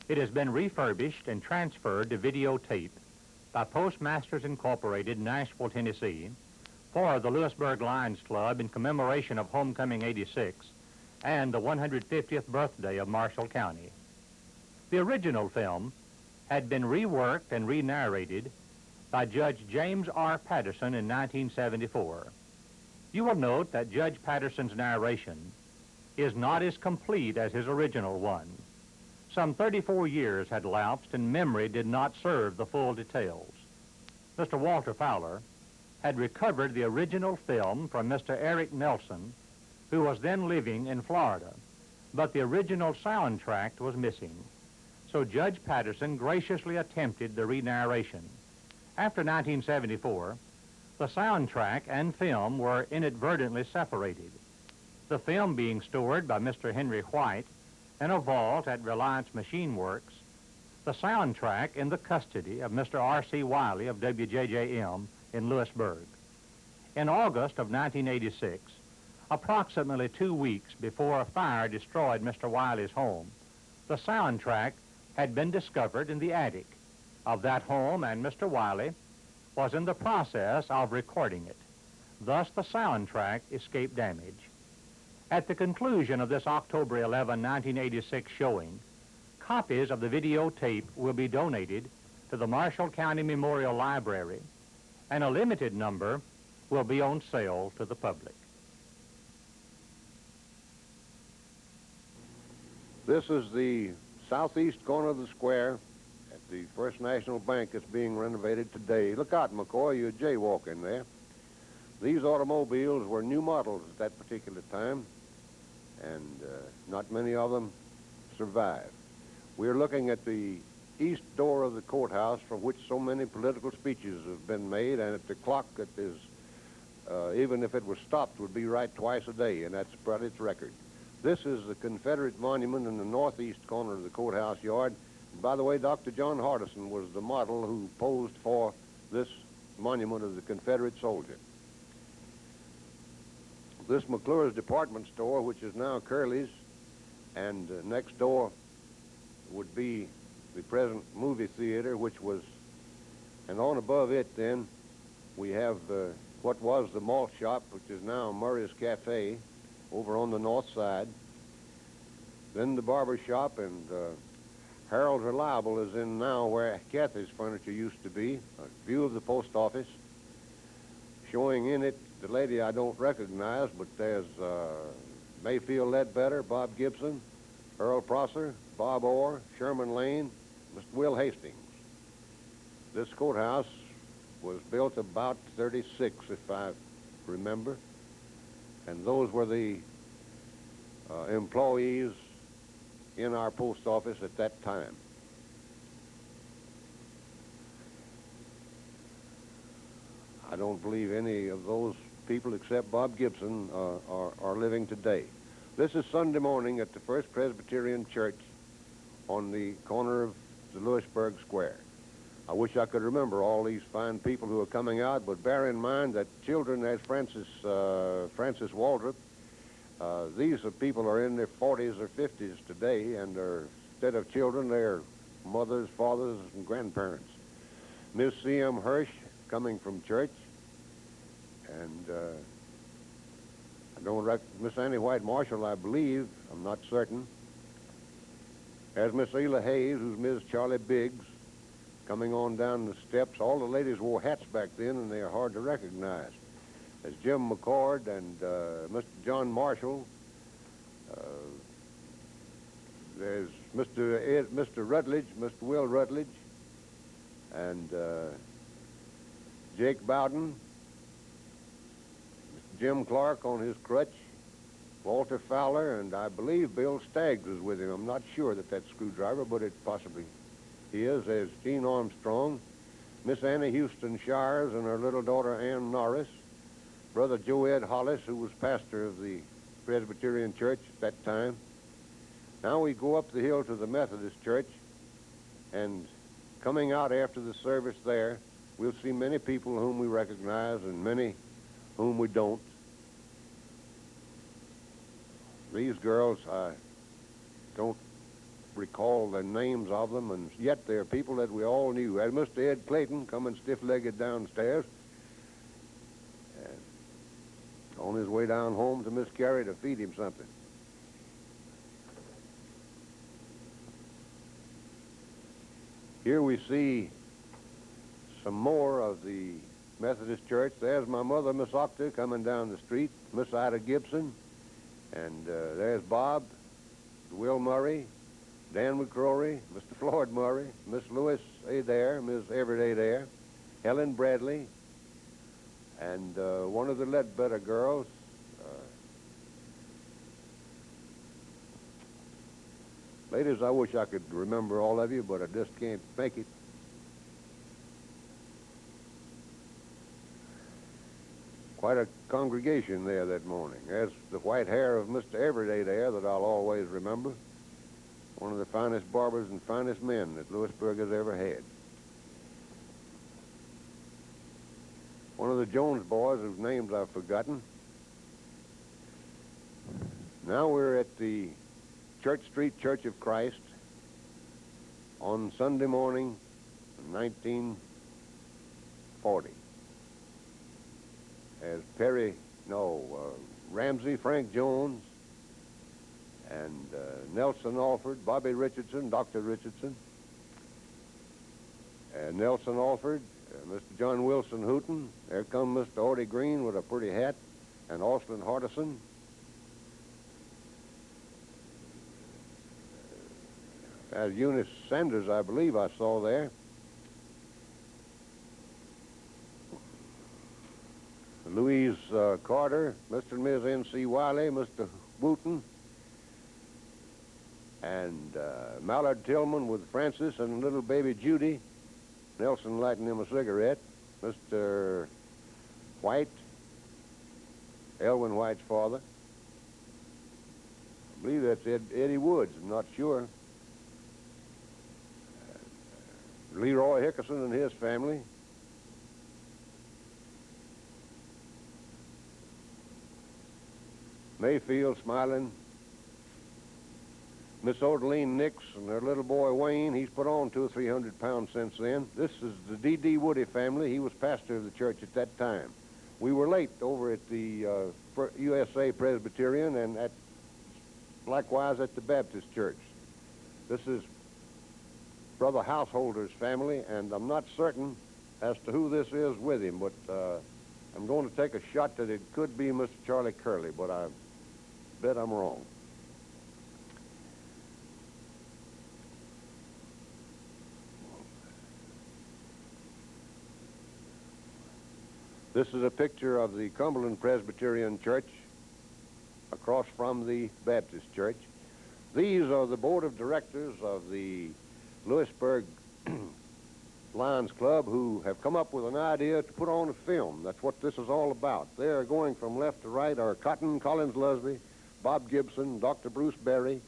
It has been refurbished and transferred to videotape by Postmasters Incorporated, Nashville, Tennessee, for the Lewisburg Lions Club in commemoration of Homecoming 86 and the 150th birthday of Marshall County. The original film had been reworked and re-narrated by Judge James R. Patterson in 1974. You will note that Judge Patterson's narration is not as complete as his original one. Some 34 years had elapsed and memory did not serve the full details. Mr. Walter Fowler had recovered the original film from Mr. Eric Nelson, who was then living in Florida, but the original soundtrack was missing. So Judge Patterson graciously attempted the re-narration. After 1974, the soundtrack and film were inadvertently separated, the film being stored by Mr. Henry White in a vault at Reliance Machine Works, the soundtrack in the custody of Mr. R.C. Wiley of WJJM in Lewisburg. In August of 1986, approximately 2 weeks before a fire destroyed Mr. Wiley's home, the soundtrack had been discovered in the attic of that home, and Mr. Wiley was in the process of recording it. Thus, the soundtrack escaped damage. At the conclusion of this October 11, 1986 showing, copies of the videotape will be donated to the Marshall County Memorial Library, and a limited number will be on sale to the public. This is the southeast corner of the square at the First National Bank that's being renovated today. Look out, McCoy, you're jaywalking there. These automobiles were new models at that particular time, and not many of them survived. We're looking at the east door of the courthouse, from which so many political speeches have been made, and at the clock that is, even if it was stopped, would be right twice a day, and that's about its record. This is the Confederate monument in the northeast corner of the courthouse yard. And by the way, Dr. John Hardison was the model who posed for this monument of the Confederate soldier. This McClure's department store, which is now Curly's, and next door would be the present movie theater, which was, and on above it then, we have what was the malt shop, which is now Murray's Cafe, over on the north side. Then the barber shop, and Harold's Reliable is in now where Kathy's Furniture used to be. A view of the post office, showing in it the lady I don't recognize, but there's Mayfield Ledbetter, Bob Gibson, Earl Prosser, Bob Orr, Sherman Lane, Mr. Will Hastings. This courthouse was built about 36, if I remember. And those were the employees in our post office at that time. I don't believe any of those people except Bob Gibson are living today. This is Sunday morning at the First Presbyterian Church on the corner of the Lewisburg Square. I wish I could remember all these fine people who are coming out, but bear in mind that children, as Francis Waldrop, these people are in their 40s or 50s today, and instead of children, they're mothers, fathers, and grandparents. Miss C.M. Hirsch coming from church, and I don't Miss Annie White Marshall, I believe, I'm not certain. There's Miss Ela Hayes, who's Ms. Charlie Biggs, coming on down the steps. All the ladies wore hats back then, and they are hard to recognize. There's Jim McCord and Mr. John Marshall. There's Mr. Rutledge, Mr. Will Rutledge, and Jake Bowden, Mr. Jim Clark on his crutch, Walter Fowler, and I believe Bill Staggs is with him. I'm not sure that that's Screwdriver, but it possibly he is. There's Gene Armstrong, Miss Annie Houston Shires and her little daughter Ann Norris, Brother Joe Ed Hollis, who was pastor of the Presbyterian Church at that time. Now we go up the hill to the Methodist Church, and coming out after the service there, we'll see many people whom we recognize and many whom we don't. These girls, I don't recall the names of them, and yet they're people that we all knew. As Mr. Ed Clayton coming stiff-legged downstairs, and on his way down home to Miss Carey to feed him something. Here we see some more of the Methodist Church. There's my mother, Miss Octa, coming down the street, Miss Ida Gibson, and there's Bob, Will Murray, Dan McCrory, Mr. Floyd Murray, Miss Lewis Adair, Miss Everett Adair, Helen Bradley, and one of the Ledbetter girls, ladies, I wish I could remember all of you, but I just can't make it. Quite a congregation there that morning. There's the white hair of Mr. Everett there that I'll always remember. One of the finest barbers and finest men that Lewisburg has ever had. One of the Jones boys whose names I've forgotten. Now we're at the Church Street Church of Christ on Sunday morning, 1940. As Ramsey Frank Jones, and Nelson Alford, Bobby Richardson, Dr. Richardson, and Nelson Alford, Mr. John Wilson Hooton. There comes Mr. Orty Green with a pretty hat, and Austin Hardison. As Eunice Sanders, I believe I saw there. Louise Carter, Mr. and Ms. N.C. Wiley, Mr. Wooten, and Mallard Tillman with Francis and little baby Judy. Nelson lighting him a cigarette. Mr. White, Elwin White's father. I believe that's Eddie Woods, I'm not sure. Leroy Hickerson and his family. Mayfield smiling. Miss Odeline Nix and her little boy Wayne, he's put on 200 or 300 pounds since then. This is the D.D. Woody family. He was pastor of the church at that time. We were late over at the USA Presbyterian and likewise at the Baptist church. This is Brother Householder's family, and I'm not certain as to who this is with him, but I'm going to take a shot that it could be Mr. Charlie Curley, but I bet I'm wrong. This is a picture of the Cumberland Presbyterian Church across from the Baptist Church. These are the board of directors of the Lewisburg Lions Club who have come up with an idea to put on a film. That's what this is all about. They are going from left to right are Cotton Collins Lusby, Bob Gibson, Dr. Bruce Berry,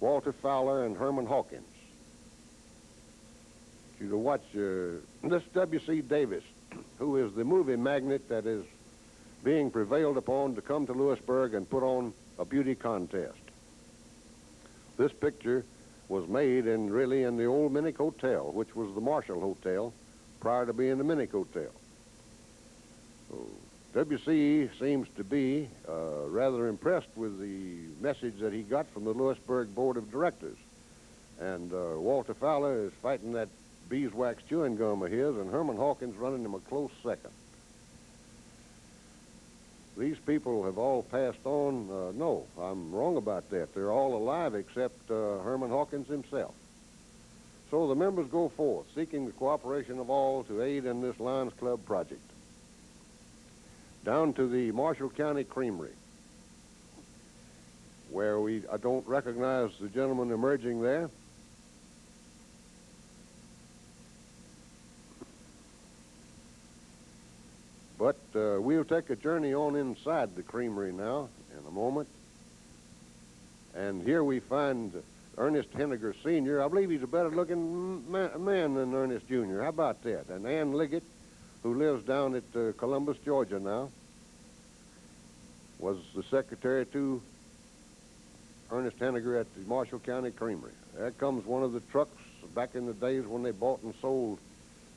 Walter Fowler, and Herman Hawkins. You to watch this W.C. Davis, who is the movie magnate that is being prevailed upon to come to Lewisburg and put on a beauty contest. This picture was made really in the old Minnick Hotel, which was the Marshall Hotel prior to being the Minnick Hotel. So, W.C. seems to be rather impressed with the message that he got from the Lewisburg Board of Directors. And Walter Fowler is fighting that beeswax chewing gum of his, and Herman Hawkins running him a close second. These people have all passed on. No, I'm wrong about that. They're all alive except Herman Hawkins himself. So the members go forth, seeking the cooperation of all to aid in this Lions Club project. Down to the Marshall County Creamery, where I don't recognize the gentleman emerging there. But we'll take a journey on inside the creamery now in a moment. And here we find Ernest Henniger Sr. I believe he's a better-looking man than Ernest Jr. How about that? And Ann Liggett, who lives down at Columbus, Georgia now, was the secretary to Ernest Henniger at the Marshall County Creamery. There comes one of the trucks back in the days when they bought and sold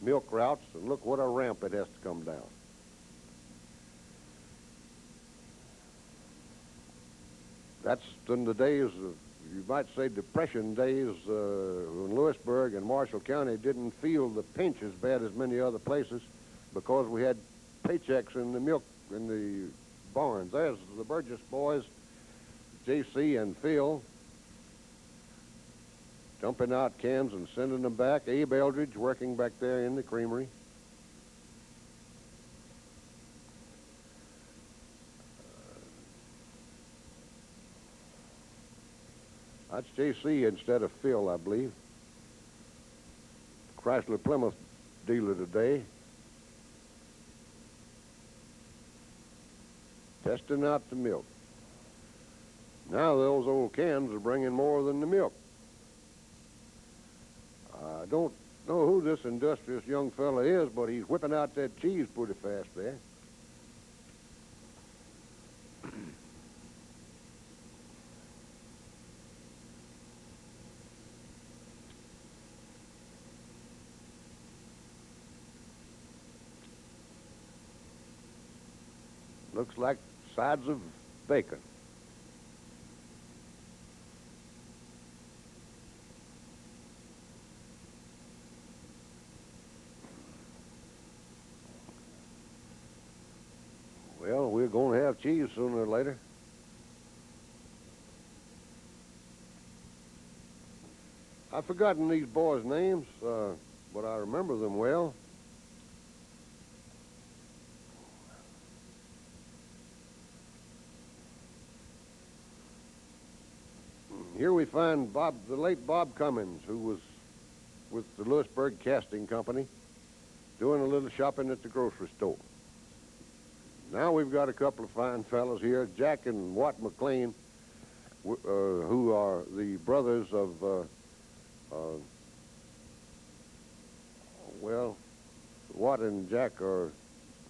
milk routes, and look what a ramp it has to come down. That's in the days of, you might say, Depression days, when Lewisburg and Marshall County didn't feel the pinch as bad as many other places because we had paychecks in the milk in the barns. There's the Burgess boys, J.C. and Phil, dumping out cans and sending them back. Abe Eldridge working back there in the creamery. That's J.C. instead of Phil, I believe. Chrysler Plymouth dealer today. Testing out the milk. Now those old cans are bringing more than the milk. I don't know who this industrious young fella is, but he's whipping out that cheese pretty fast there. Looks like sides of bacon. Well, we're going to have cheese sooner or later. I've forgotten these boys' names, but I remember them well. Here we find the late Bob Cummins, who was with the Lewisburg Casting Company, doing a little shopping at the grocery store. Now we've got a couple of fine fellows here, Jack and Watt McLean, who are the brothers of, well, Watt and Jack are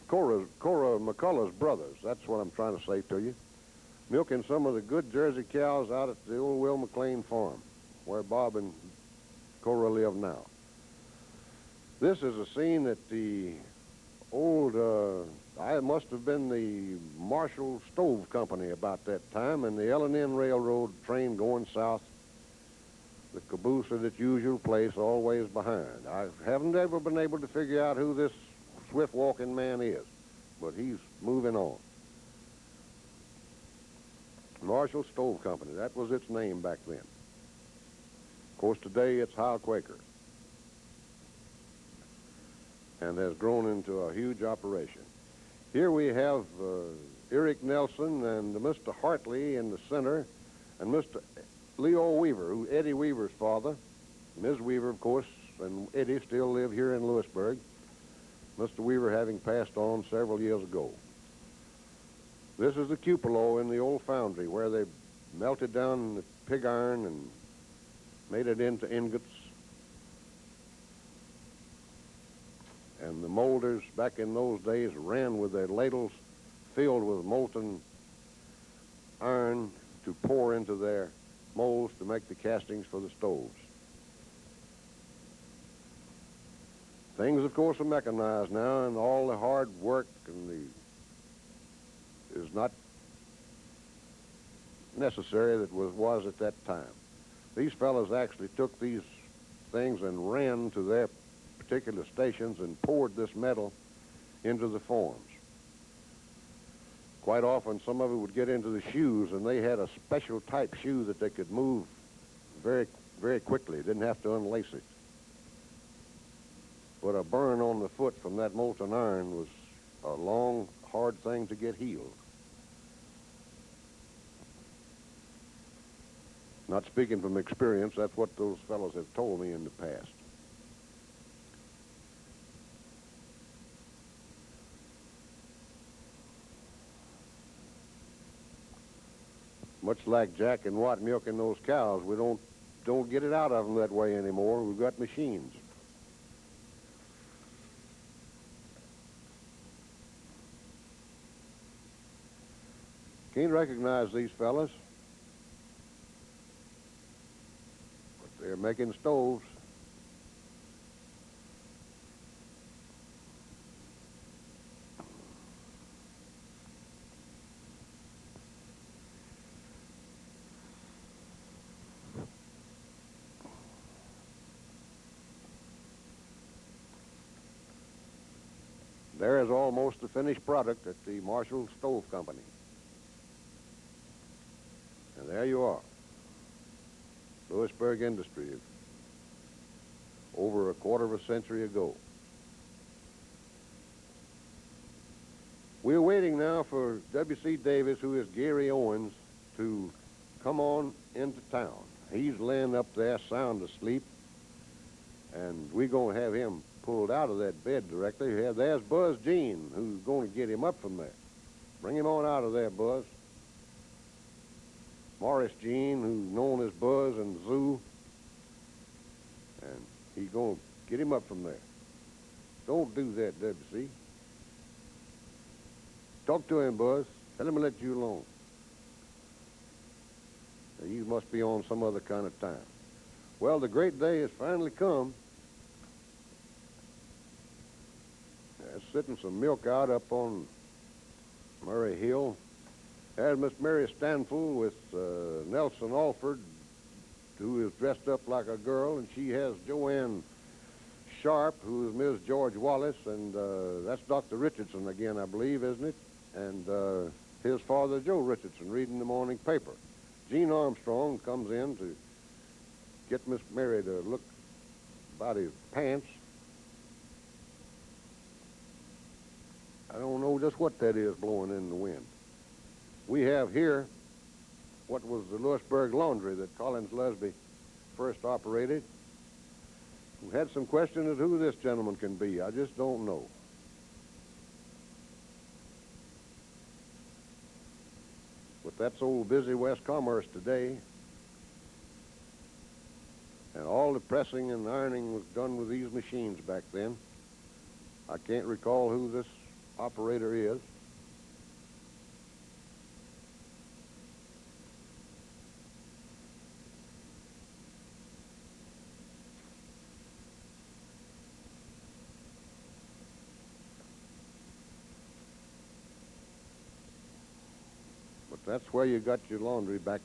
Cora McCullough's brothers. That's what I'm trying to say to you. Milking some of the good Jersey cows out at the old Will McLean farm, where Bob and Cora live now. This is a scene at the old, I must have been the Marshall Stove Company about that time, and the L&N Railroad train going south, the caboose at its usual place, always behind. I haven't ever been able to figure out who this swift-walking man is, but he's moving on. Marshall Stove Company, that was its name back then. Of course, today it's Howe Quaker, and has grown into a huge operation. Here we have Eric Nelson and Mr. Hartley in the center, and Mr. Leo Weaver, who Eddie Weaver's father. Ms. Weaver, of course, and Eddie still live here in Lewisburg, Mr. Weaver having passed on several years ago. This is the cupola in the old foundry where they melted down the pig iron and made it into ingots. And the molders back in those days ran with their ladles filled with molten iron to pour into their molds to make the castings for the stoves. Things, of course, are mechanized now, and all the hard work and the is not necessary that was at that time. These fellows actually took these things and ran to their particular stations and poured this metal into the forms. Quite often, some of it would get into the shoes, and they had a special type shoe that they could move very, very quickly. Didn't have to unlace it. But a burn on the foot from that molten iron was a long, hard thing to get healed. Not speaking from experience, that's what those fellows have told me in the past. Much like Jack and Watt milking those cows, we don't get it out of them that way anymore. We've got machines. Can't recognize these fellas. They're making stoves. There is almost the finished product at the Marshall Stove Company. And there you are. Lewisburg Industries, over a quarter of a century ago. We're waiting now for W.C. Davis, who is Gary Owens, to come on into town. He's laying up there sound asleep, and we're going to have him pulled out of that bed directly. There's Buzz Jean, who's going to get him up from there. Bring him on out of there, Buzz. Morris Jean, who's known as Buzz and Zoo, and he's going to get him up from there. Don't do that, W.C. Talk to him, Buzz. Tell him to let you alone. You must be on some other kind of time. Well, the great day has finally come. There's sitting some milk out up on Murray Hill. There's Miss Mary Stanfull with Nelson Alford, who is dressed up like a girl, and she has Joanne Sharp, who is Ms. George Wallace, and that's Dr. Richardson again, I believe, isn't it? And his father, Joe Richardson, reading the morning paper. Gene Armstrong comes in to get Miss Mary to look about his pants. I don't know just what that is blowing in the wind. We have here what was the Lewisburg laundry that Collins Lusby first operated. We had some question as to who this gentleman can be. I just don't know. But that's old busy West Commerce today. And all the pressing and ironing was done with these machines back then. I can't recall who this operator is. That's where you got your laundry back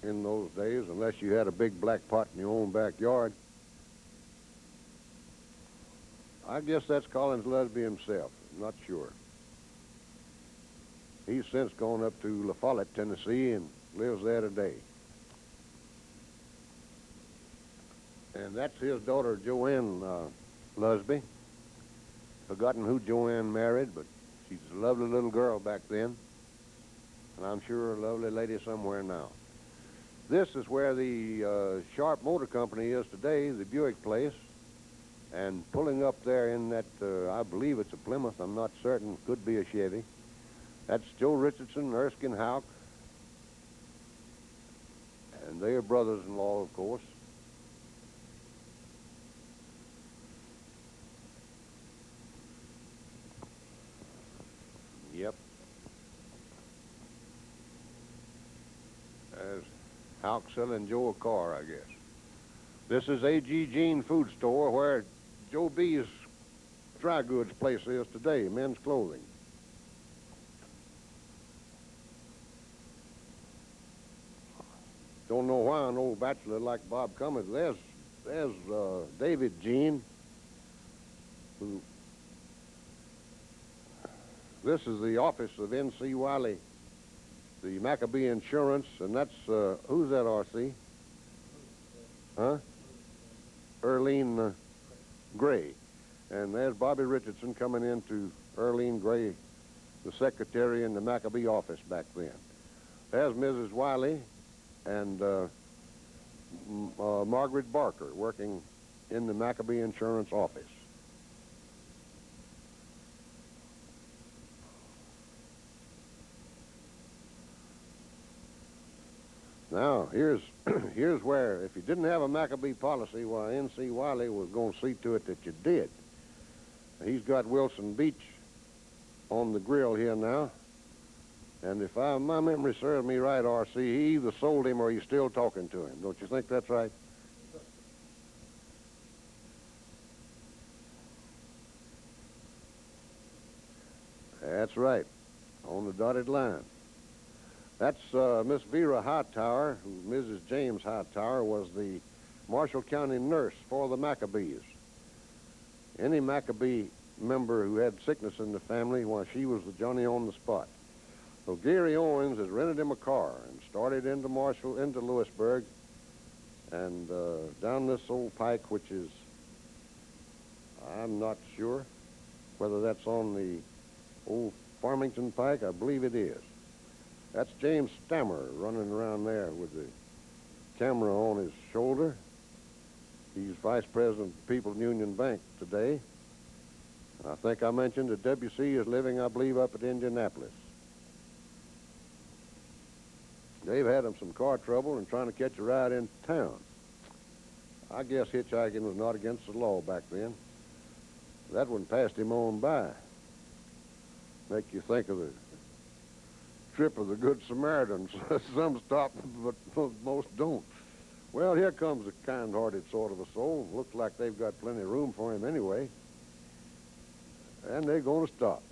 in those days, unless you had a big black pot in your own backyard. I guess that's Collins Lusby himself. I'm not sure. He's since gone up to La Follette, Tennessee, and lives there today. And that's his daughter, Joanne Lusby. Forgotten who Joanne married, but she's a lovely little girl back then. And I'm sure a lovely lady somewhere now. This is where the Sharp Motor Company is today, the Buick place. And pulling up there in that, I believe it's a Plymouth, I'm not certain, could be a Chevy. That's Joe Richardson, Erskine Houck. And they are brothers-in-law, of course. Yep. As Houck selling Joe a car, I guess. This is A.G. Jean Food Store, where Joe B.'s dry goods place is today, men's clothing. Don't know why an old bachelor like Bob Cummins. There's David Jean, who. This is the office of N.C. Wiley, the Maccabee Insurance, and that's, who's that, R.C.? Huh? Earlene Gray. And there's Bobby Richardson coming into Earlene Gray, the secretary in the Maccabee office back then. There's Mrs. Wiley and Margaret Barker working in the Maccabee Insurance office. Now, here's where, if you didn't have a Maccabee policy, why, N.C. Wiley was going to see to it that you did. He's got Wilson Beach on the grill here now. And if my memory serves me right, R.C., he either sold him or you're still talking to him. Don't you think that's right? That's right, on the dotted line. That's Miss Vera Hightower, who Mrs. James Hightower was the Marshall County nurse for the Maccabees. Any Maccabee member who had sickness in the family, well, she was the Johnny on the spot. So Gary Owens has rented him a car and started into Lewisburg, and down this old pike, which is, I'm not sure whether that's on the old Farmington Pike. I believe it is. That's James Stammer running around there with the camera on his shoulder. He's vice president of the People's Union Bank today. I think I mentioned that W.C. is living, I believe, up at Indianapolis. They've had him some car trouble and trying to catch a ride into town. I guess hitchhiking was not against the law back then. That one passed him on by. Make you think of the trip of the Good Samaritans. Some stop, but most don't. Well, here comes a kind-hearted sort of a soul. Looks like they've got plenty of room for him anyway. And they're going to stop.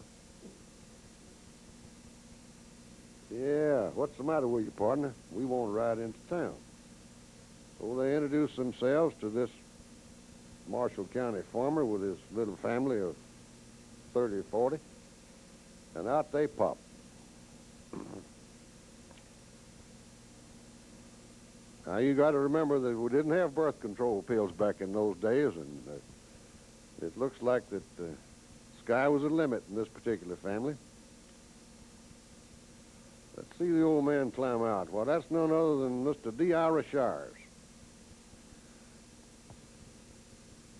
Yeah, what's the matter with you, partner? We want to ride into town. So they introduce themselves to this Marshall County farmer with his little family of 30 or 40, and out they pop. Now, you got to remember that we didn't have birth control pills back in those days, and it looks like that the sky was the limit in this particular family. Let's see the old man climb out. Well, that's none other than Mr. D.I. Shires.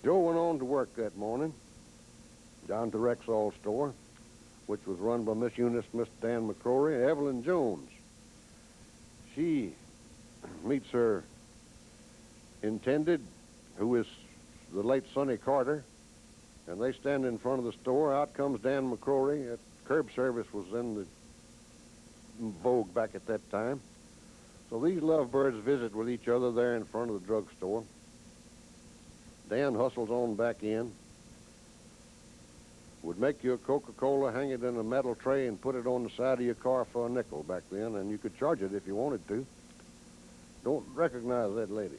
Joe went on to work that morning down to Rexall store, which was run by Miss Eunice, Miss Dan McCrory, Evelyn Jones. She meets her intended, who is the late Sonny Carter, and they stand in front of the store. Out comes Dan McCrory. Curb service was in the vogue back at that time. So these lovebirds visit with each other there in front of the drugstore. Dan hustles on back in. Would make you a Coca-Cola, hang it in a metal tray, and put it on the side of your car for a nickel back then, and you could charge it if you wanted to. Don't recognize that lady.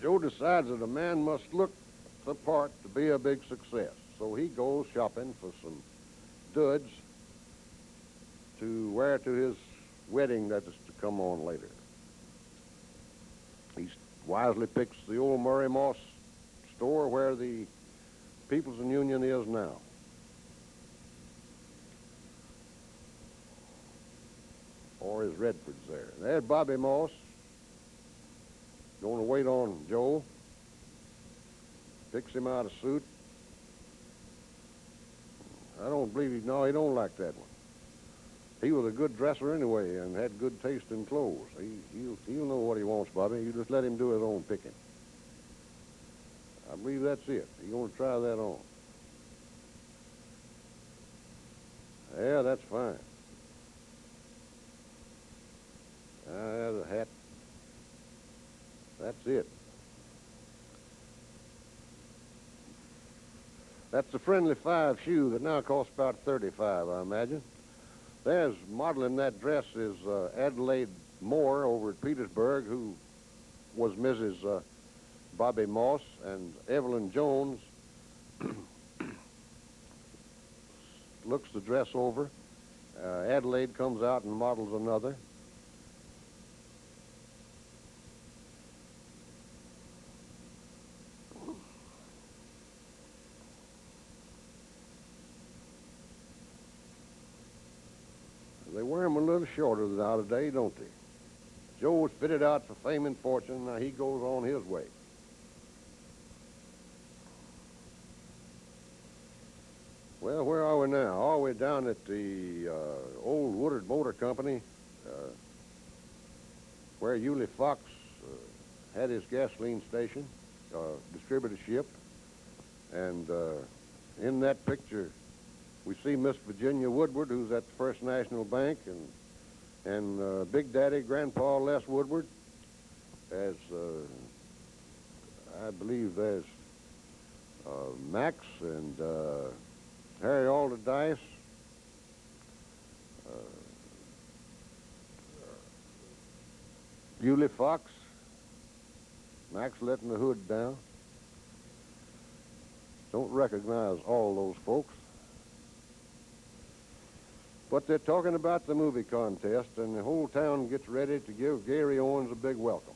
Joe decides that a man must look the part to be a big success. So he goes shopping for some duds to wear to his wedding that is to come on later. He wisely picks the old Murray Moss store where the People's Union is now. Or is Redford's there. There's Bobby Moss going to wait on Joe. Picks him out a suit. I don't believe he don't like that one. He was a good dresser anyway and had good taste in clothes. He'll know what he wants, Bobby. You just let him do his own picking. I believe that's it. He's going to try that on. Yeah, that's fine. There's a hat. That's it. That's a friendly 5 shoe that now costs about $35, I imagine. There's modeling that dress is Adelaide Moore over at Petersburg, who was Mrs. Bobby Moss, and Evelyn Jones looks the dress over. Adelaide comes out and models another. They wear them a little shorter nowadays, don't they? Joe's fitted out for fame and fortune. Now he goes on his way. Well, where are we now? Are we down at the old Woodard Motor Company, where Yulee Fox had his gasoline station, distributorship, and in that picture we see Miss Virginia Woodward, who's at the First National Bank, and Big Daddy, Grandpa Les Woodward, as I believe there's Max and Harry Alderdice, Bewley Fox, Max letting the hood down. Don't recognize all those folks. But they're talking about the movie contest, and the whole town gets ready to give Gary Owens a big welcome.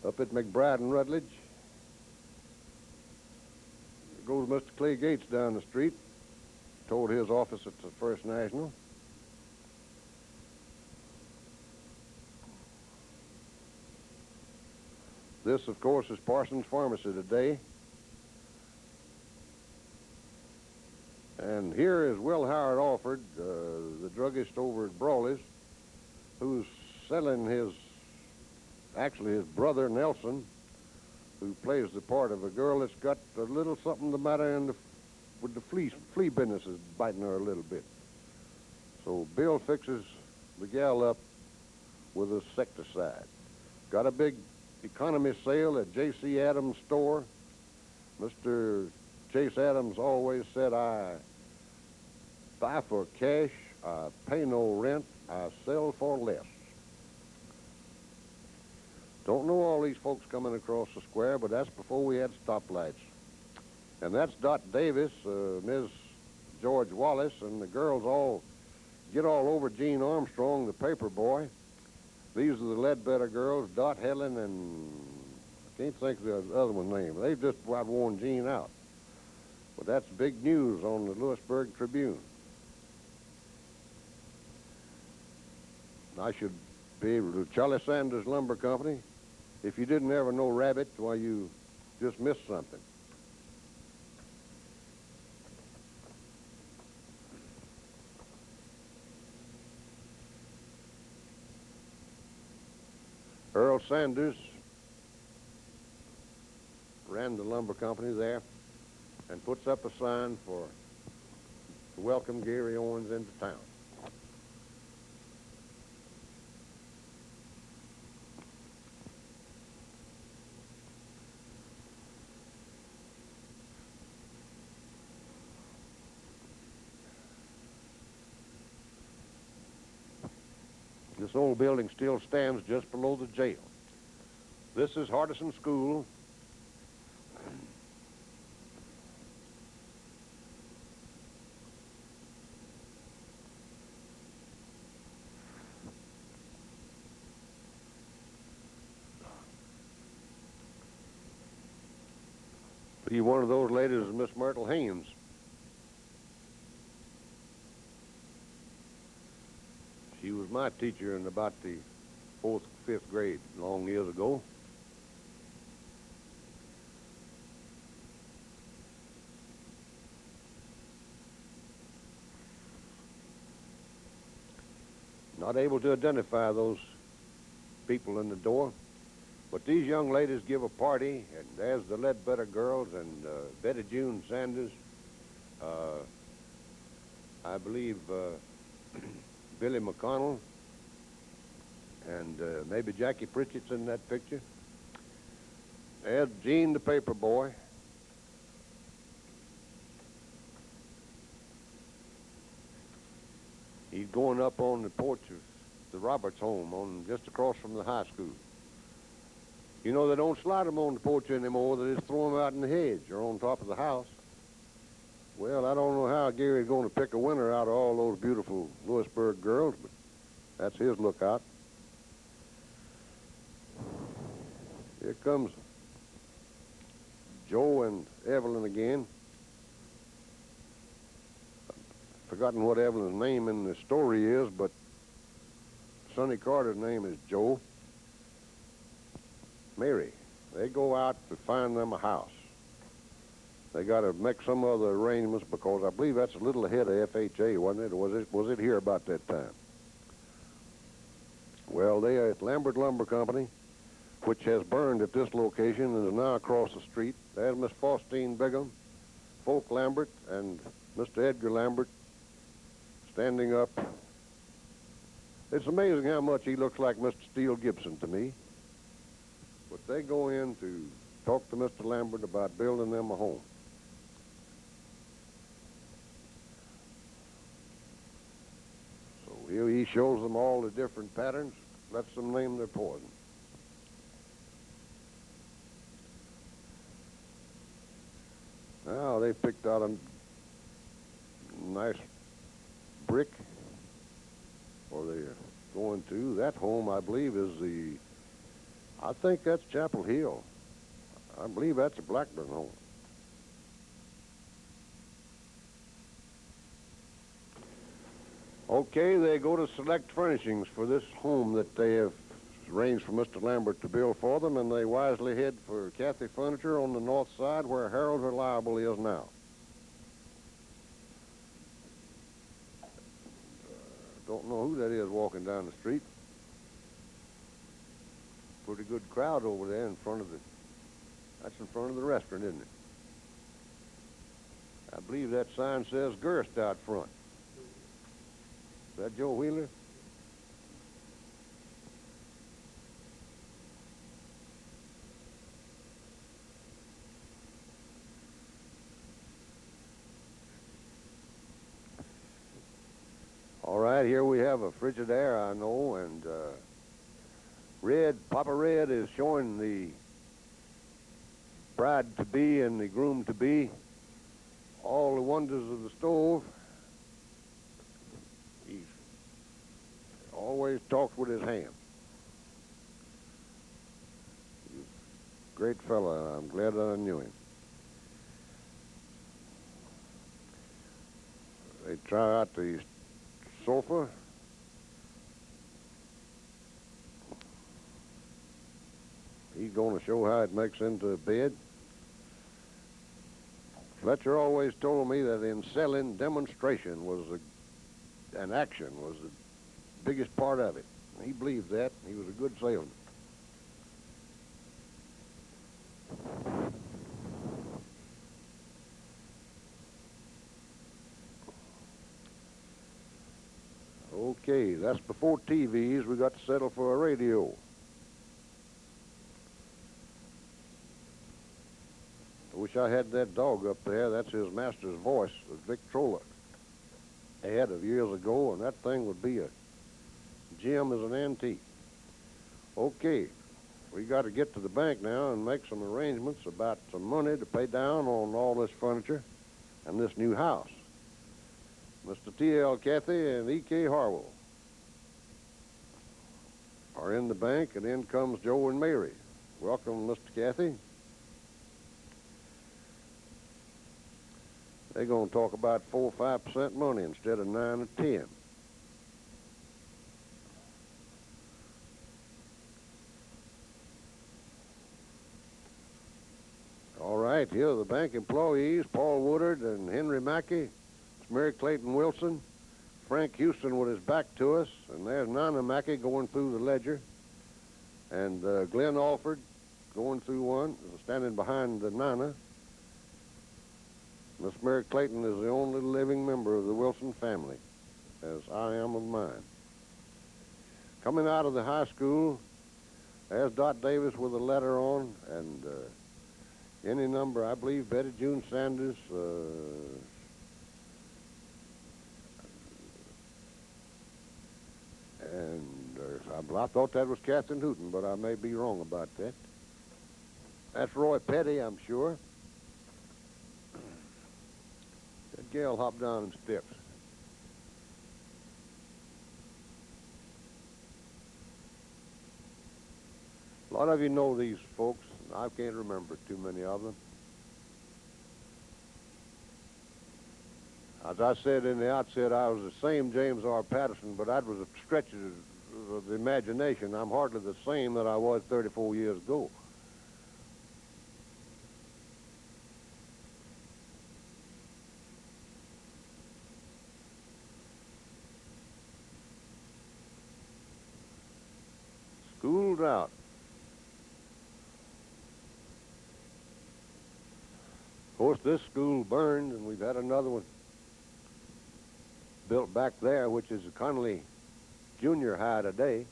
Up at McBride and Rutledge goes Mr. Clay Gates down the street toward his office at the First National. This, of course, is Parsons Pharmacy today. And here is Will Howard Alford, the druggist over at Brawley's, who's selling actually his brother Nelson, who plays the part of a girl that's got a little something the matter with the flea business is biting her a little bit. So Bill fixes the gal up with a insecticide. Got a big economy sale at J.C. Adams' store. Mr. Chase Adams always said, I buy for cash, I pay no rent, I sell for less. Don't know all these folks coming across the square, but that's before we had stoplights. And that's Dot Davis, Ms. George Wallace, and the girls all get all over Gene Armstrong, the paper boy. These are the Ledbetter girls, Dot, Helen, and I can't think of the other one's name. They've just about worn Gene out. But that's big news on the Lewisburg Tribune. I should be able to, Charlie Sanders Lumber Company. If you didn't ever know Rabbit, well, you just missed something. Earl Sanders ran the lumber company there and puts up a sign to welcome Gary Owens into town. This old building still stands just below the jail. This is Hardison School. Be one of those ladies is Miss Myrtle Haynes. She was my teacher in about the 4th, 5th grade long years ago. Not able to identify those people in the door, but these young ladies give a party, and there's the Ledbetter girls and Betty June Sanders, I believe Billy McConnell, and maybe Jackie Pritchett's in that picture. There's Gene the paper boy. He's going up on the porch of the Roberts home on just across from the high school. You know, they don't slide them on the porch anymore. They just throw them out in the hedge or on top of the house. Well, I don't know how Gary's going to pick a winner out of all those beautiful Lewisburg girls, but that's his lookout. Here comes Joe and Evelyn again. I've forgotten what Evelyn's name in the story is, but Sonny Carter's name is Joe. Mary. They go out to find them a house. They got to make some other arrangements because I believe that's a little ahead of FHA, wasn't it? Or was it here about that time? Well, they are at Lambert Lumber Company, which has burned at this location and is now across the street. There's Miss Faustine Bigham, Folk Lambert, and Mr. Edgar Lambert standing up. It's amazing how much he looks like Mr. Steele Gibson to me. but they go in to talk to Mr. Lambert about building them a home. So here he shows them all the different patterns, lets them name their poison. Now they picked out a nice brick, or they're going to. That home, I believe, is I think that's Chapel Hill. I believe that's a Blackburn home. Okay, they go to select furnishings for this home that they have arranged for Mr. Lambert to build for them, and they wisely head for Kathy Furniture on the north side where Harold Reliable is now. Don't know who that is walking down the street. Pretty good crowd over there in front of that's in front of the restaurant, isn't it? I believe that sign says Gerst out front. Is that Joe Wheeler? All right, here we have a Frigidaire, I know, and Papa Red is showing the bride-to-be and the groom-to-be all the wonders of the stove. He always talks with his hand. He's a great fella. I'm glad that I knew him. They try out the sofa. He's going to show how it makes into a bed. Fletcher always told me that in selling, demonstration was an action was the biggest part of it. He believed that. He was a good salesman. Okay, that's before TVs. We got to settle for a radio. I wish I had that dog up there. That's his master's voice, the Victrola ad of years ago, and that thing would be a gem as an antique. Okay, we got to get to the bank now and make some arrangements about some money to pay down on all this furniture and this new house. Mr. T.L. Cathy and E.K. Harwell are in the bank, and in comes Joe and Mary. Welcome, Mr. Cathy. They're going to talk about 4 or 5% money instead of 9 or 10. All right, here are the bank employees, Paul Woodard and Henry Mackey. It's Mary Clayton Wilson, Frank Houston with his back to us, and there's Nana Mackey going through the ledger, and Glenn Alford going through one, standing behind Nana. Miss Mary Clayton is the only living member of the Wilson family, as I am of mine. Coming out of the high school, there's Dot Davis with a letter on, and any number, I believe, Betty June Sanders, and I thought that was Catherine Hooton, but I may be wrong about that. That's Roy Petty, I'm sure. That gal hopped down in steps. A lot of you know these folks. I can't remember too many of them. As I said in the outset, I was the same James R. Patterson, but that was a stretch of the imagination. I'm hardly the same that I was 34 years ago. School's out. Of course, this school burned, and we've had another one built back there, which is the Connolly Junior High today.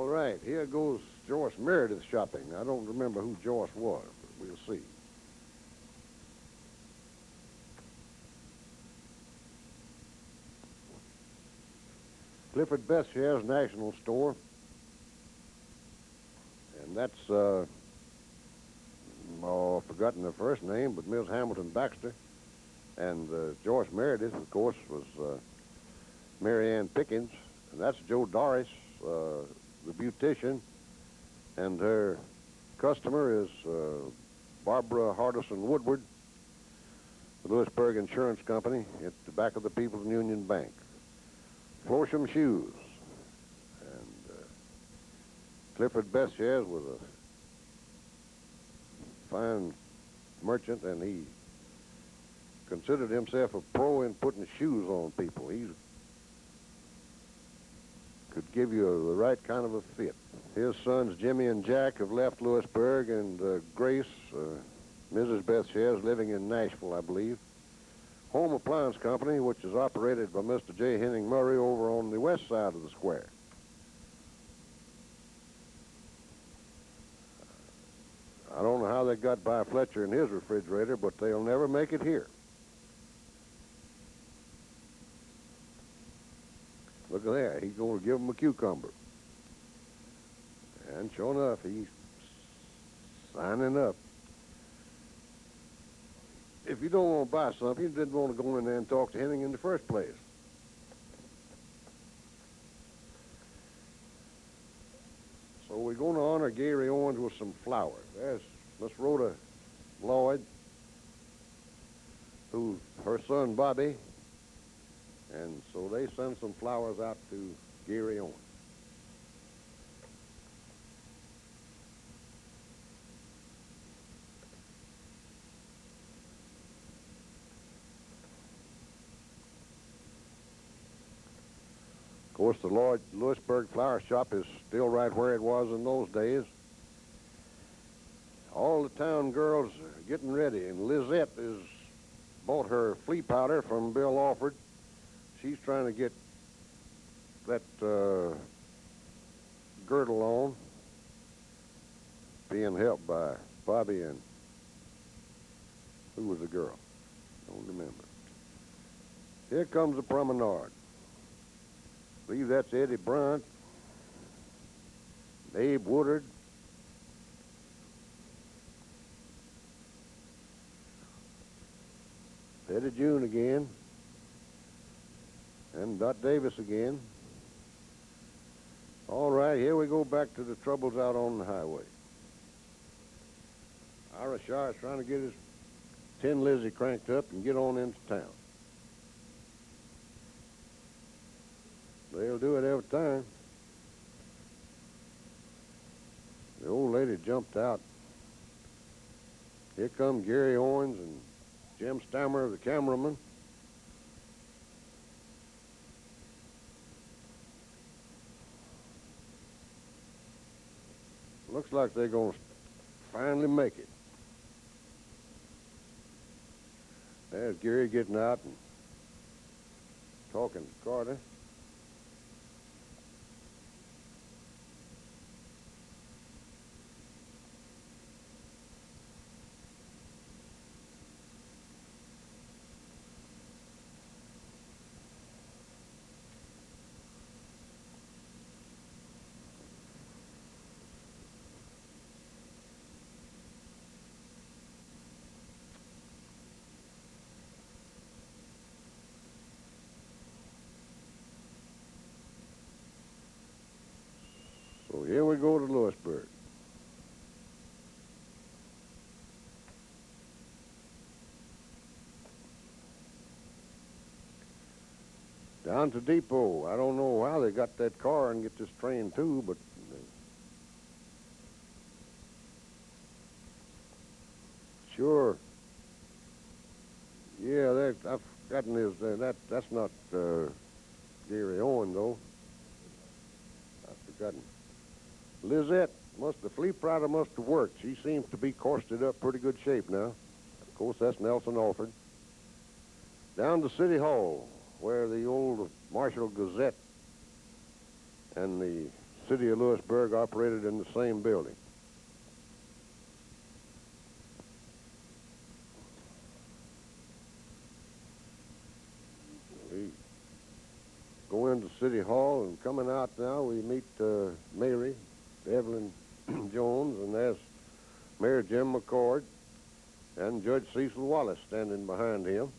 All right, here goes Joyce Meredith shopping. I don't remember who Joyce was, but we'll see. Clifford Bethshare's National Store. And that's, I've forgotten her first name, but Miss Hamilton Baxter. And Joyce Meredith, of course, was Mary Ann Pickens. And that's Joe Doris, the beautician. And her customer is Barbara Hardison Woodward, the Lewisburg Insurance Company at the back of the People's Union Bank. Florsham Shoes. And Clifford Bethshares was a fine merchant, and he considered himself a pro in putting shoes on people. He could give you the right kind of a fit. His sons, Jimmy and Jack, have left Lewisburg, and Grace, Mrs. Bethshares, living in Nashville, I believe. Home Appliance Company, which is operated by Mr. J. Henning Murray over on the west side of the square. I don't know how they got by Fletcher in his refrigerator, but they'll never make it here. Look at that. He's going to give him a cucumber. And sure enough, he's signing up. If you don't want to buy something, you didn't want to go in there and talk to Henning in the first place. So we're going to honor Gary Owens with some flowers. There's Miss Rhoda Lloyd, who her son Bobby, and so they send some flowers out to Gary Owens. Of course, the Lewisburg Flower Shop is still right where it was in those days. All the town girls are getting ready, and Lizette has bought her flea powder from Bill Alford. She's trying to get that girdle on, being helped by Bobby and who was the girl? Don't remember. Here comes the promenade. I believe that's Eddie Brunt, Abe Woodard, Eddie June again, and Dot Davis again. All right, here we go back to the troubles out on the highway. Ira Shaw is trying to get his Tin Lizzie cranked up and get on into town. They'll do it every time. The old lady jumped out. Here come Gary Owens and Jim Stammer, the cameraman. Looks like they're going to finally make it. There's Gary getting out and talking to Carter. So here we go to Lewisburg. Down to Depot. I don't know how they got that car and get this train too, but sure. Yeah, I've forgotten his. That's not Gary Owen though. I've forgotten. Lizette the flea powder must have worked. She seems to be corsted up pretty good shape now. Of course, that's Nelson Alford. Down to City Hall, where the old Marshall Gazette and the city of Lewisburg operated in the same building. We go into City Hall, and coming out now, we meet Mary, Evelyn Jones, and there's Mayor Jim McCord and Judge Cecil Wallace standing behind him.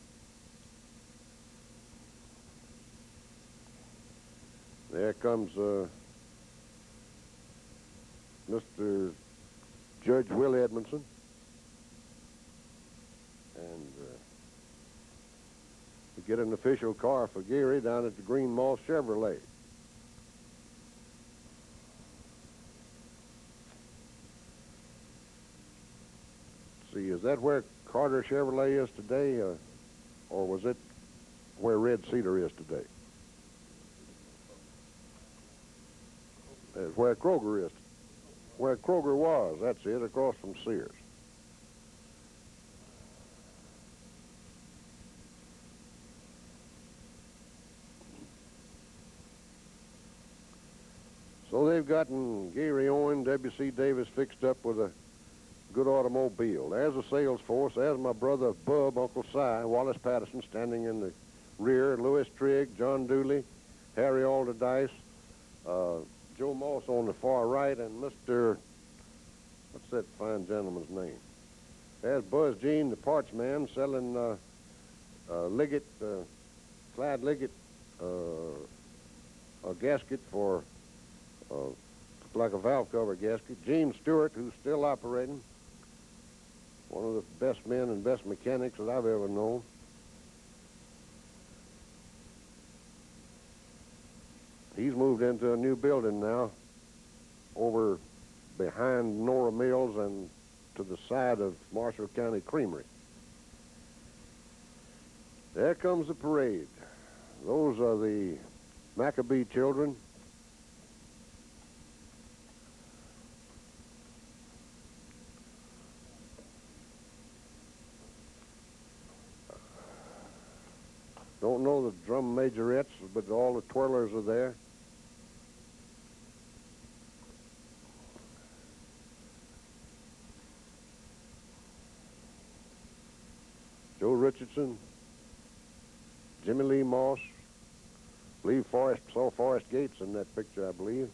There comes Mr. Judge Will Edmondson, and we get an official car for Geary down at the Green Moss Chevrolet. See, is that where Carter Chevrolet is today, or was it where Red Cedar is today? That's where Kroger is. Where Kroger was, that's it, across from Sears. So they've gotten Gary Owen, W.C. Davis fixed up with a good automobile. There's a sales force. There's my brother Bub, Uncle Si, Wallace Patterson standing in the rear, Louis Trigg, John Dooley, Harry Alderdice, Joe Moss on the far right, and Mr. What's that fine gentleman's name? There's Buzz Jean, the parts man, selling Liggett, Clyde Liggett, a gasket for, like a valve cover gasket. Gene Stewart, who's still operating, one of the best men and best mechanics that I've ever known. He's moved into a new building now over behind Nora Mills and to the side of Marshall County Creamery. There comes the parade. Those are the Maccabee children. Don't know the drum majorettes, but all the twirlers are there. Joe Richardson, Jimmy Lee Moss, saw Forrest Gates in that picture, I believe.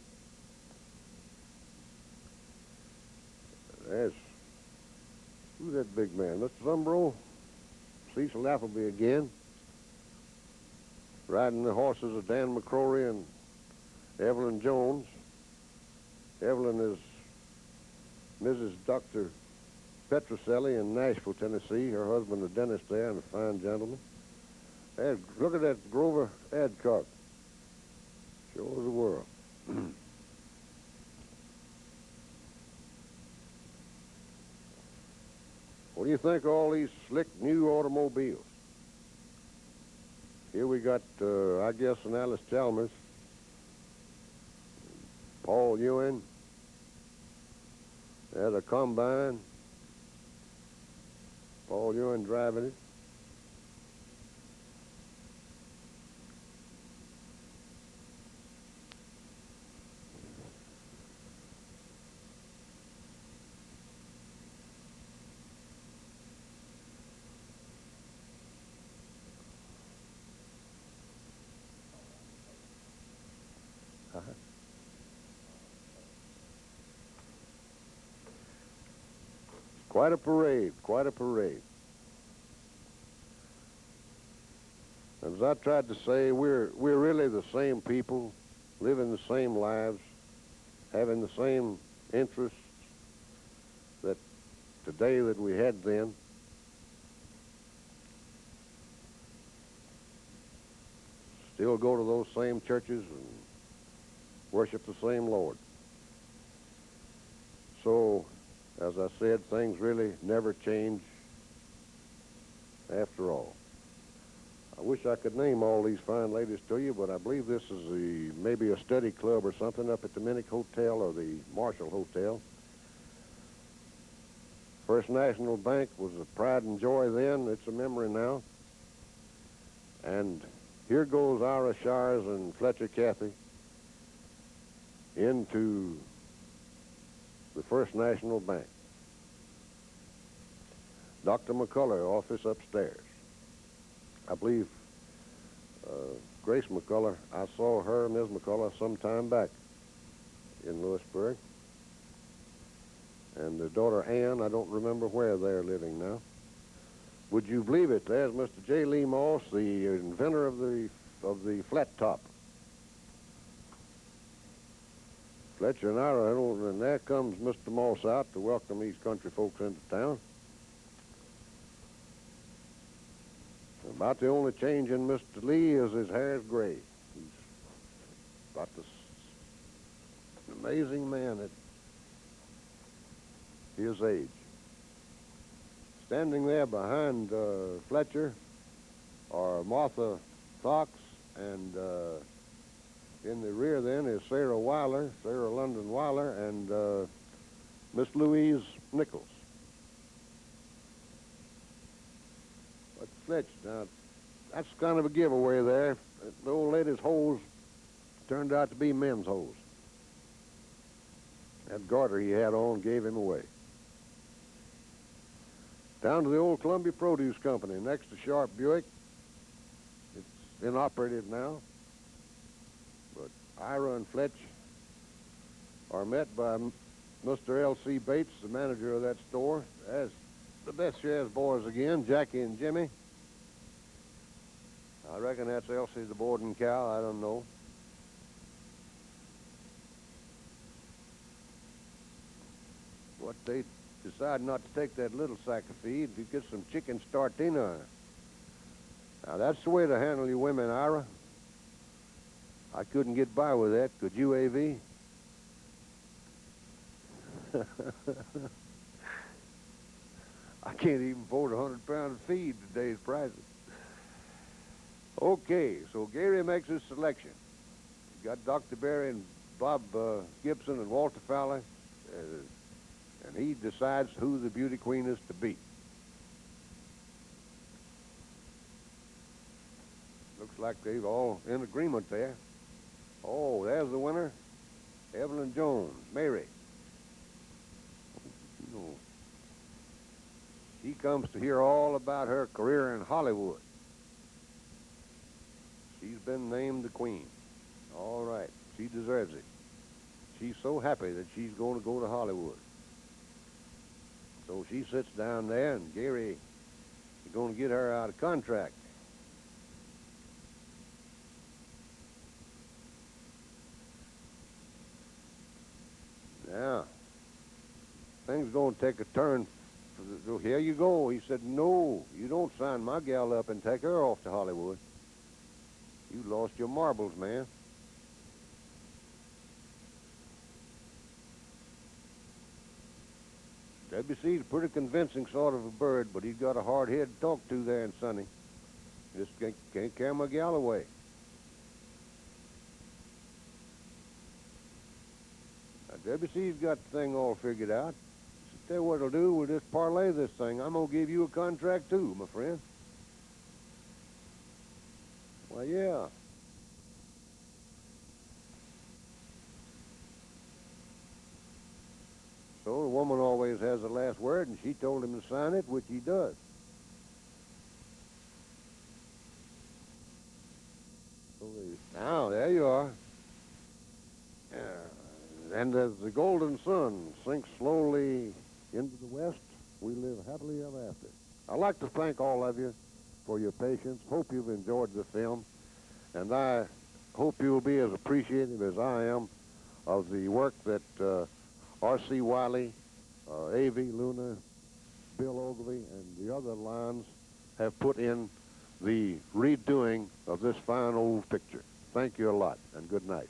There's, who's that big man? Mr. Zumbro, Cecil Appleby again. Riding the horses of Dan McCrory and Evelyn Jones. Evelyn is Mrs. Dr. Petroselli in Nashville, Tennessee. Her husband, a dentist there, and a fine gentleman. And look at that Grover Adcock. Shows the world. What do you think of all these slick new automobiles? Here we got, I guess, an Alice Chalmers, Paul Ewing, there's a Combine, Paul Ewing driving it. Quite a parade, quite a parade. As I tried to say, we're really the same people, living the same lives, having the same interests that today that we had then. Still go to those same churches and worship the same Lord. So, as I said, things really never change after all. I wish I could name all these fine ladies to you, but I believe this is maybe a study club or something up at the Minnick Hotel or the Marshall Hotel. First National Bank was a pride and joy then. It's a memory now. And here goes Ira Shires and Fletcher Cathy into the First National Bank. Dr. McCullough, office upstairs. I believe Grace McCullough, I saw her, Ms. McCullough, some time back in Lewisburg. And the daughter Ann, I don't remember where they're living now. Would you believe it? There's Mr. J. Lee Moss, the inventor of the flat top. Fletcher and Ira, and there comes Mr. Moss out to welcome these country folks into town. About the only change in Mr. Lee is his hair's gray. He's about this amazing man at his age. Standing there behind Fletcher are Martha Fox, and in the rear then is Sarah Weiler, Sarah London Weiler, and Miss Louise Nichols. But Fletch, now, that's kind of a giveaway there. The old lady's hose turned out to be men's hose. That garter he had on gave him away. Down to the old Columbia Produce Company, next to Sharp Buick. It's inoperative now. But Ira and Fletch are met by Mr. L.C. Bates, the manager of that store. As the best shares boys again, Jackie and Jimmy. I reckon that's Elsie the boarding cow. I don't know. What they decide not to take that little sack of feed, if you get some chicken startina. Now that's the way to handle you women, Ira. I couldn't get by with that. Could you, A.V.? I can't even afford 100 pounds of feed at today's prices. Okay, so Gary makes his selection. He's got Dr. Berry and Bob Gibson and Walter Fowler, and he decides who the beauty queen is to be. Looks like they've all in agreement there. Oh, there's the winner, Evelyn Jones, Mary. You know, she comes to hear all about her career in Hollywood. She's been named the queen. All right, she deserves it. She's so happy that she's going to go to Hollywood. So she sits down there, and Gary is going to get her out of contract. Now, things going to take a turn. Here you go. He said, no, you don't sign my gal up and take her off to Hollywood. You lost your marbles, man. WC's a pretty convincing sort of a bird, but he's got a hard head to talk to there in Sonny. Just can't carry my gal away. Now, WC's got the thing all figured out. Tell you what it'll do, we'll just parlay this thing. I'm going to give you a contract too, my friend. Well, yeah. So the woman always has the last word, and she told him to sign it, which he does. So now, there you are. And as the golden sun sinks slowly into the west, we live happily ever after. I'd like to thank all of you for your patience. Hope you've enjoyed the film, and I hope you'll be as appreciative as I am of the work that R.C. Wiley, A.V. Luna, Bill Ogilvy, and the other lines have put in the redoing of this fine old picture. Thank you a lot, and good night.